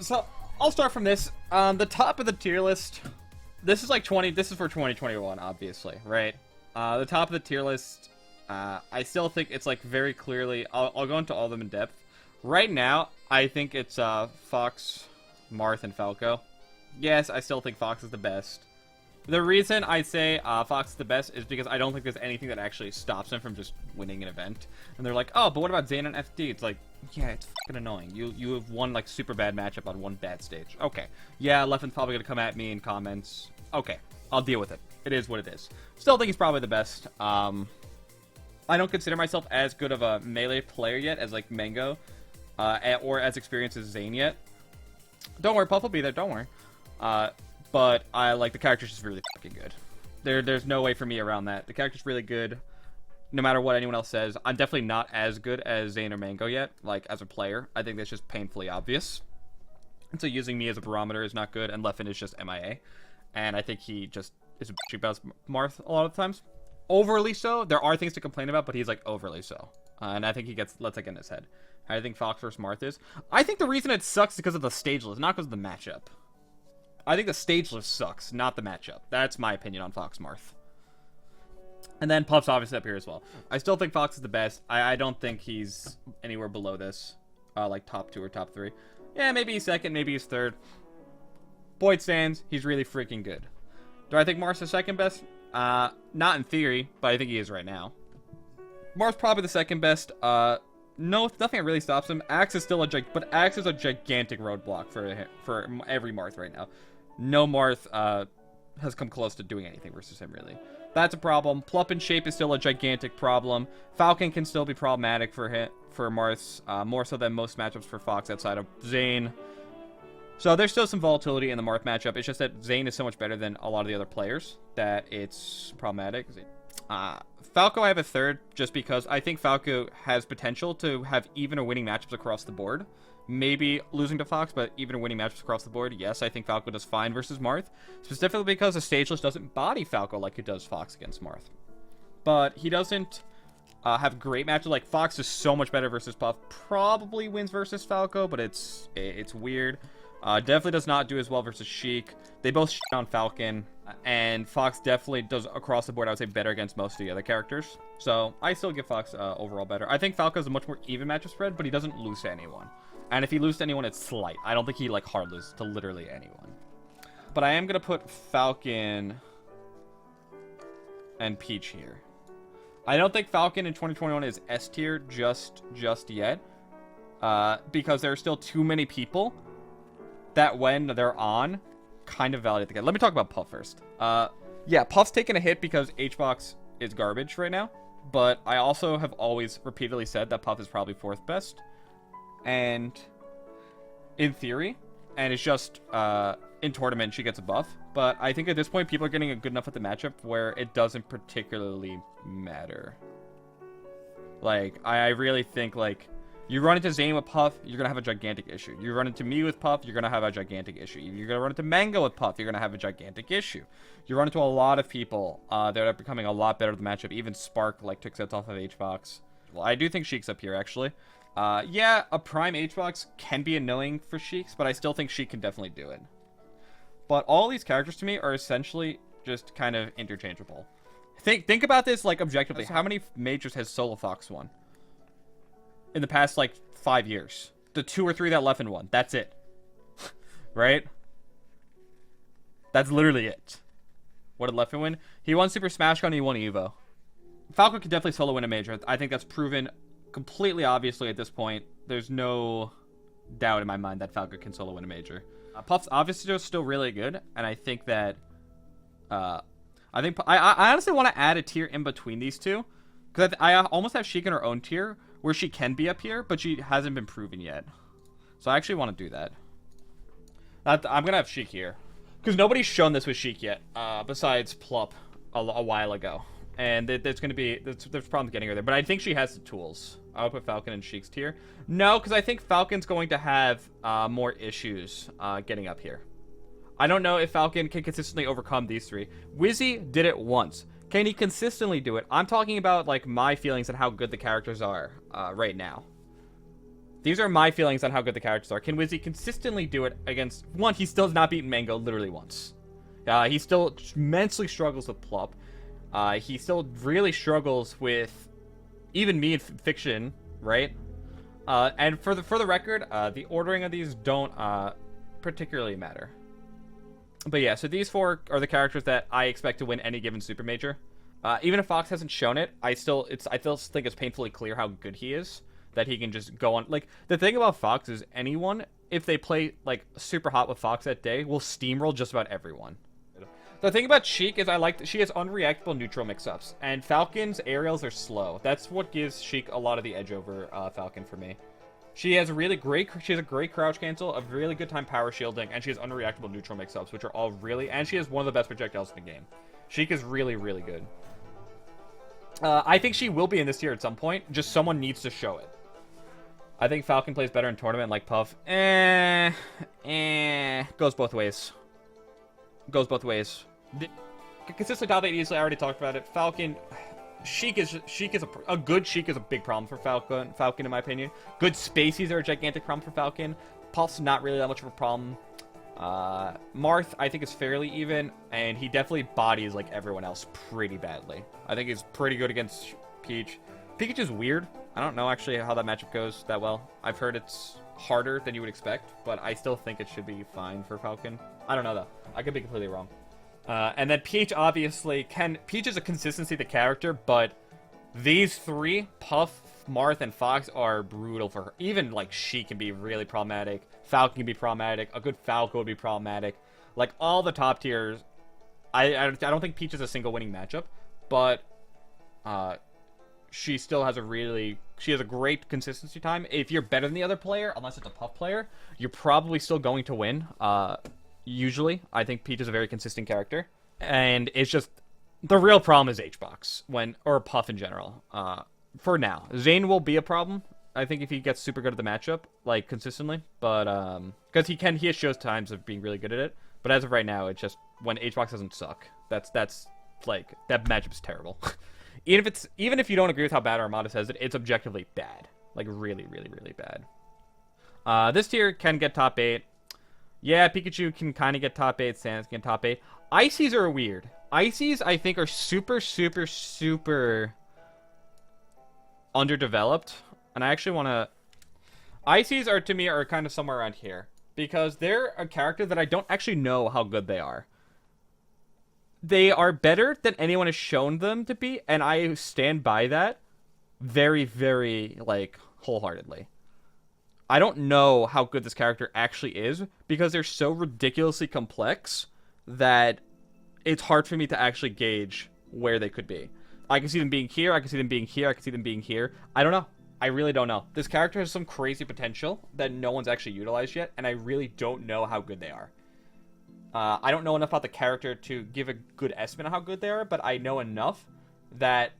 So I'll start from this. The top of the tier list. This is like 20. This is for 2021, obviously, right? The top of the tier list. I still think it's like very clearly. I'll go into all of them in depth. Right now, I think it's Fox, Marth, and Falco. Yes, I still think Fox is the best. The reason I say Fox is the best is because I don't think there's anything that actually stops him from just winning an event. And they're like, oh, but what about Zayn and FD? It's like, yeah, it's fucking annoying. You have one like super bad matchup on one bad stage. Okay. Yeah, Leffen's probably gonna come at me in comments. Okay, I'll deal with it. It is what it is. Still think he's probably the best. I don't consider myself as good of a melee player yet as like Mango, or as experienced as Zayn yet. Don't worry, Puff will be there. Don't worry. But I like the character's just really fucking good. There's no way for me around that. The character's really good. No matter what anyone else says, I'm definitely not as good as Zayn or Mango yet, like, as a player. I think that's just painfully obvious. And so using me as a barometer is not good, and Leffen is just MIA. And I think he just is a bitchy about Marth a lot of times. Overly so. There are things to complain about, but he's, like, overly so. And I think he lets it get in his head. I think Fox versus Marth is. I think the reason it sucks is because of the stage list, not because of the matchup. I think the stage list sucks, not the matchup. That's my opinion on Fox Marth. And then Puff's obviously up here as well. I still think Fox is the best. I don't think he's anywhere below this. Like top 2 or top 3. Yeah, maybe he's second, maybe he's third. Boyd stands. He's really freaking good. Do I think Marth's the second best? Not in theory, but I think he is right now. Marth's probably the second best. No, nothing really stops him. Axe is still but Axe is a gigantic roadblock for every Marth right now. No Marth has come close to doing anything versus him, really. That's a problem. Plup and Shape is still a gigantic problem. Falcon can still be problematic for Marth's, more so than most matchups for Fox outside of Zayn. So there's still some volatility in the Marth matchup. It's just that Zayn is so much better than a lot of the other players that it's problematic. Falco I have a third just because I think Falco has potential to have even or winning matchups across the board. Maybe losing to Fox, but even or winning matchups across the board. Yes, I think Falco does fine versus Marth. Specifically because the stage list doesn't body Falco like it does Fox against Marth. But he doesn't have great matches. Like, Fox is so much better versus Puff. Probably wins versus Falco, but it's weird. Definitely does not do as well versus Sheik. They both shit on Falcon. And Fox definitely does across the board, I would say, better against most of the other characters. So I still give Fox overall better. I think Falco is a much more even matchup spread, but he doesn't lose to anyone. And if he loses to anyone, it's slight. I don't think he, like, hard loses to literally anyone. But I am going to put Falcon and Peach here. I don't think Falcon in 2021 is S tier just yet. Because there are still too many people that when they're on, kind of validate the guy. Let me talk about Puff first. Yeah, Puff's taking a hit because HBox is garbage right now. But I also have always repeatedly said that Puff is probably 4th best. And in theory, and it's just in tournament she gets a buff, but I think at this point people are getting a good enough at the matchup where it doesn't particularly matter. Like, I really think, like, you run into Zayn with Puff, you're gonna have a gigantic issue. You run into me with Puff, you're gonna have a gigantic issue. You're gonna run into Mango with Puff, you're gonna have a gigantic issue. You run into a lot of people that are becoming a lot better at the matchup. Even Spark, like, took sets off of HBox. Well, I do think Sheik's up here, actually. Yeah, a prime HBox can be annoying for Sheiks, but I still think Sheik can definitely do it. But all these characters to me are essentially just kind of interchangeable. Think about this, like, objectively. How many majors has Solo Fox won? In the past, like, 5 years. The 2 or 3 that Leffen won. That's it. Right? That's literally it. What did Leffen win? He won Super Smash Gun and he won Evo. Falco can definitely solo win a major. I think that's proven completely obviously at this point. There's no doubt in my mind that Falco can solo win a major. Puff's obviously just still really good, and I think that I honestly want to add a tier in between these two, because I almost have Sheik in her own tier where she can be up here, but she hasn't been proven yet. So I actually want to do that. I'm gonna have Sheik here because nobody's shown this with Sheik yet, besides Plup a while ago. And there's problems getting her there. But I think she has the tools. I would put Falcon in Sheik's tier. No, because I think Falcon's going to have more issues getting up here. I don't know if Falcon can consistently overcome these 3. Wizzy did it once. Can he consistently do it? I'm talking about, like, my feelings on how good the characters are right now. These are my feelings on how good the characters are. Can Wizzy consistently do it against... One, he still has not beaten Mango literally once. He still immensely struggles with Plop. He still really struggles with even me in Fiction, right? And for the record, the ordering of these don't particularly matter. But yeah, so these 4 are the characters that I expect to win any given Super Major. Even if Fox hasn't shown it, I still think it's painfully clear how good he is. That he can just go on. Like, the thing about Fox is anyone, if they play, like, super hot with Fox that day, will steamroll just about everyone. The thing about Sheik is she has unreactable neutral mix-ups, and Falcon's aerials are slow. That's what gives Sheik a lot of the edge over Falcon for me. She has a great crouch cancel, a really good time power shielding, and she has unreactable neutral mix-ups, which are all really, and she has one of the best projectiles in the game. Sheik is really, really good. I think she will be in this tier at some point, just someone needs to show it. I think Falcon plays better in tournament like Puff. Goes both ways. Goes both ways. Consistent top 8 easily, I already talked about it. Falcon, Sheik is a good Sheik is a big problem for Falcon in my opinion. Good Spaceys are a gigantic problem for Falcon. Puff's not really that much of a problem. Marth, I think, is fairly even, and he definitely bodies like everyone else pretty badly. I think he's pretty good against Peach. Pikachu's weird. I don't know actually how that matchup goes that well. I've heard it's harder than you would expect, but I still think it should be fine for Falcon. I don't know though. I could be completely wrong. And then Peach obviously Peach is a consistency of the character, but these 3, Puff, Marth, and Fox, are brutal for her. Even like she can be really problematic. Falcon can be problematic. A good Falco would be problematic. Like all the top tiers, I don't think Peach is a single winning matchup, but she still has she has a great consistency time. If you're better than the other player, unless it's a Puff player, you're probably still going to win. Usually, I think Peach is a very consistent character, and it's just the real problem is H-Box or Puff in general. For now, Zane will be a problem. I think if he gets super good at the matchup, like consistently, but because he has shows times of being really good at it. But as of right now, it's just when H-Box doesn't suck. That's like that matchup's terrible. Even if you don't agree with how bad Armada says it, it's objectively bad. Like really, really, really bad. This tier can get top 8. Yeah, Pikachu can kind of get top 8. Sans can get top 8. Ices are weird. Ices, I think, are super, super, super underdeveloped. And I actually want to... Ices are, to me, are kind of somewhere around here. Because they're a character that I don't actually know how good they are. They are better than anyone has shown them to be, and I stand by that very, very, like, wholeheartedly. I don't know how good this character actually is, because they're so ridiculously complex that it's hard for me to actually gauge where they could be. I can see them being here, I can see them being here, I can see them being here. I don't know. I really don't know. This character has some crazy potential that no one's actually utilized yet, and I really don't know how good they are. I don't know enough about the character to give a good estimate of how good they are, but I know enough that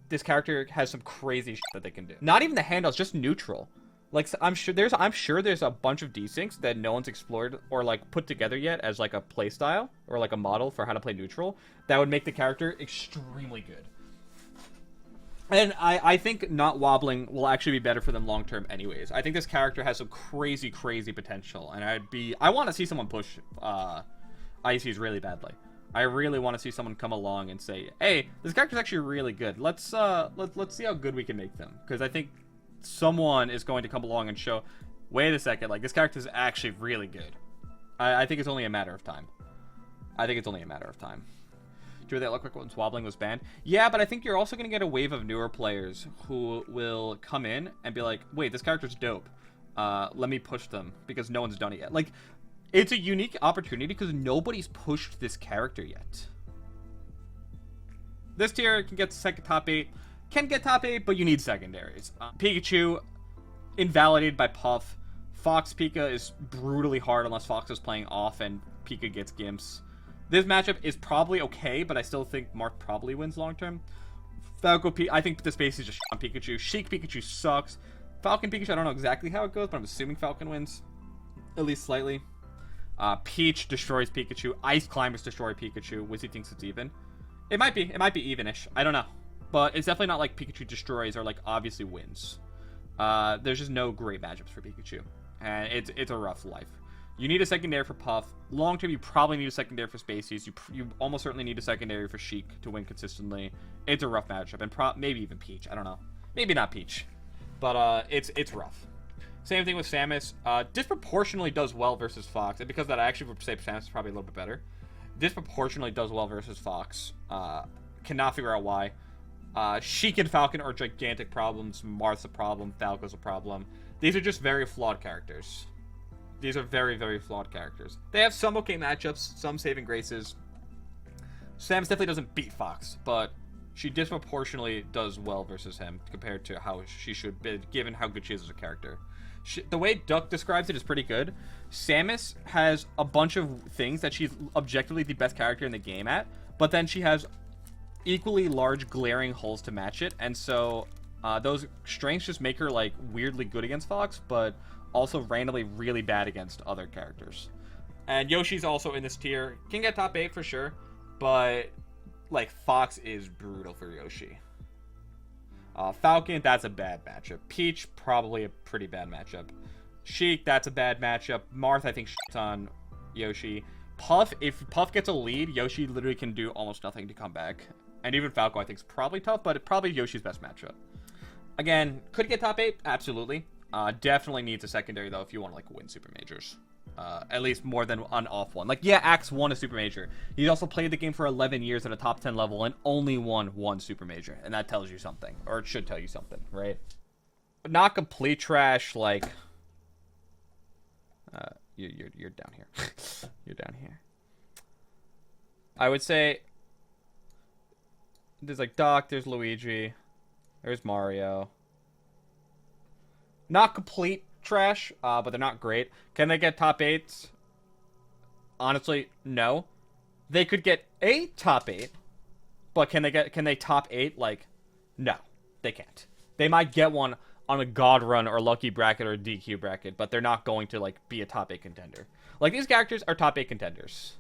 this character has some crazy shit that they can do. Not even the handles, just neutral. Like, I'm sure there's a bunch of desyncs that no one's explored or like put together yet as like a playstyle or like a model for how to play neutral that would make the character extremely good. And I think not wobbling will actually be better for them long term anyways. I think this character has some crazy, crazy potential, and I want to see someone push ICs really badly. I really want to see someone come along and say, hey, this character's actually really good. Let's see how good we can make them. Because I think someone is going to come along and show, wait a second, like, this character is actually really good. I think it's only a matter of time. Do that look quick once wobbling was banned? Yeah, but I think you're also going to get a wave of newer players who will come in and be like, wait, this character's dope. Let me push them because no one's done it yet. Like, it's a unique opportunity because nobody's pushed this character yet. This tier can get top 8. Can get top 8, but you need secondaries. Pikachu, invalidated by Puff. Fox Pika is brutally hard unless Fox is playing off and Pika gets Gimps. This matchup is probably okay, but I still think Marth probably wins long term. Falco I think the space is just on Pikachu. Sheik Pikachu sucks. Falcon Pikachu, I don't know exactly how it goes, but I'm assuming Falcon wins. At least slightly. Peach destroys Pikachu. Ice Climbers destroy Pikachu. Wizzy thinks it's even. It might be even-ish. I don't know. But it's definitely not like Pikachu destroys or like obviously wins. There's just no great matchups for Pikachu, and it's a rough life. You need a secondary for Puff. Long term, you probably need a secondary for Spaceys. You almost certainly need a secondary for Sheik to win consistently. It's a rough matchup, and maybe even Peach. I don't know. Maybe not Peach, but it's rough. Same thing with Samus. Disproportionately does well versus Fox, and because of that, I actually would say Samus is probably a little bit better. Disproportionately does well versus Fox. Cannot figure out why. Sheik and Falcon are gigantic problems. Marth's a problem. Falco's a problem. These are just very flawed characters. These are very, very flawed characters. They have some okay matchups, some saving graces. Samus definitely doesn't beat Fox, but she disproportionately does well versus him compared to how she should be, given how good she is as a character. The way Duck describes it is pretty good. Samus has a bunch of things that she's objectively the best character in the game at, but then she has equally large glaring holes to match it, and so those strengths just make her like weirdly good against Fox, but also randomly really bad against other characters. And Yoshi's also in this tier. Can get top 8 for sure, but like Fox is brutal for Yoshi. Falcon, that's a bad matchup. Peach, probably a pretty bad matchup. Sheik, that's a bad matchup. Marth, I think shits on Yoshi. Puff, if Puff gets a lead, Yoshi literally can do almost nothing to come back. And even Falco, I think, is probably tough, but it's probably Yoshi's best matchup. Again, could get top 8? Absolutely. Definitely needs a secondary, though, if you want to, like, win Super Majors. At least more than an off one. Like, yeah, Axe won a Super Major. He's also played the game for 11 years at a top 10 level and only won one Super Major. And that tells you something. Or it should tell you something, right? But not complete trash, like... You're down here. You're down here. I would say... There's, like, Doc, there's Luigi. There's Mario. Not complete trash, but they're not great. Can they get top 8s? Honestly, no. They could get a top 8, but can they top 8? Like, no, they can't. They might get one on a God Run or Lucky Bracket or a DQ bracket, but they're not going to like be a top 8 contender. Like, these characters are top 8 contenders.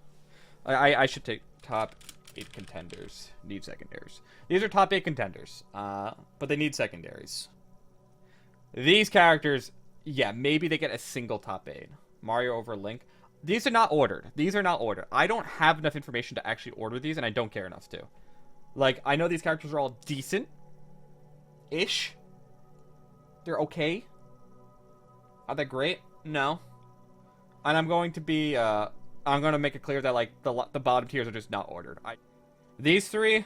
I should take top 8 contenders. Need secondaries. These are top 8 contenders, but they need secondaries. These characters, yeah, maybe they get a single top 8. Mario over Link. These are not ordered. These are not ordered. I don't have enough information to actually order these, and I don't care enough to. Like, I know these characters are all decent-ish. They're okay. Are they great? No. And I'm going to be, I'm going to make it clear that, like, the bottom tiers are just not ordered. These three,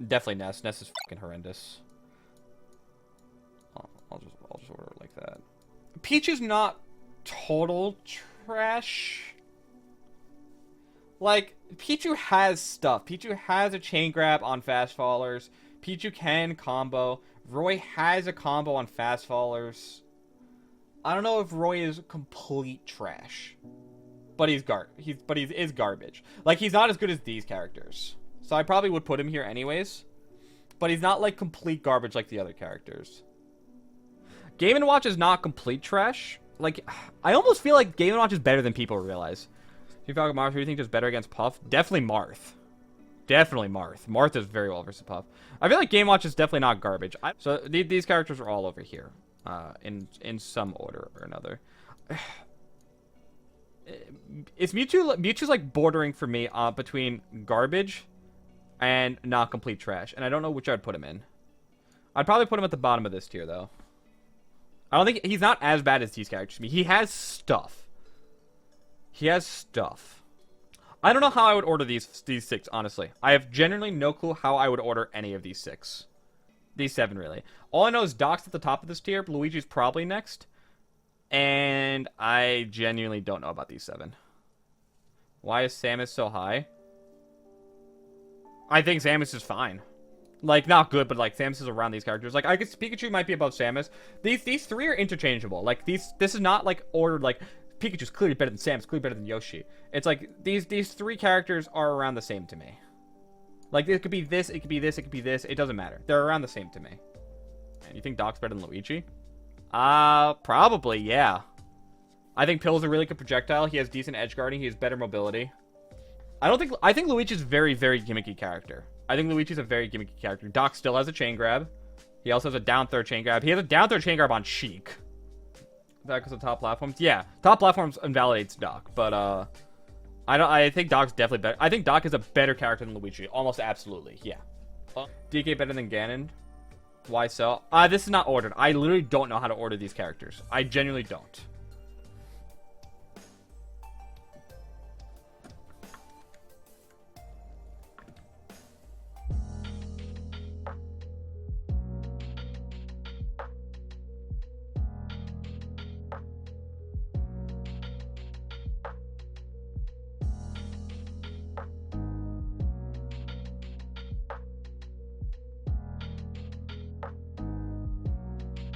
definitely Ness. Ness is fucking horrendous. I'll just order it like that. Peach is not total trash. Like, Pichu has stuff. Pichu has a chain grab on fast fallers. Pichu can combo. Roy has a combo on fast fallers. I don't know if Roy is complete trash, but he is garbage. Like, he's not as good as these characters, so I probably would put him here anyways. But he's not like complete garbage like the other characters. Game & Watch is not complete trash. Like, I almost feel like Game & Watch is better than people realize. If you talk Marth, who do you think does better against Puff? Definitely Marth. Definitely Marth. Marth does very well versus Puff. I feel like Game & Watch is definitely not garbage. So these characters are all over here, in some order or another. It's Mewtwo's like bordering for me between garbage and not complete trash, and I don't know which I'd put him in. I'd probably put him at the bottom of this tier though. I don't think he's not as bad as these characters to me. He has stuff. He has stuff. I don't know how I would order these 6, honestly. I have genuinely no clue how I would order any of these 6. These 7, really. All I know is Doc's at the top of this tier. Luigi's probably next. And I genuinely don't know about these 7. Why is Samus so high? I think Samus is fine. Like, not good, but, like, Samus is around these characters. Like, I guess Pikachu might be above Samus. These 3 are interchangeable. Like, this is not, like, ordered, like, Pikachu's clearly better than Samus, clearly better than Yoshi. It's like, these 3 characters are around the same to me. Like, it could be this, it could be this, it could be this. It doesn't matter. They're around the same to me. And you think Doc's better than Luigi? Probably, yeah. I think Pill's a really good projectile. He has decent edge guarding. He has better mobility. I think Luigi's a very, very gimmicky character. I think Luigi's a very gimmicky character. Doc still has a chain grab. He also has a down throw chain grab. He has a down throw chain grab on Sheik. That goes to top platforms. Yeah, top platforms invalidates Doc, but I think Doc's definitely better. I think Doc is a better character than Luigi, almost absolutely. Yeah. DK better than Ganon. Why so? This is not ordered. I literally don't know how to order these characters. I genuinely don't.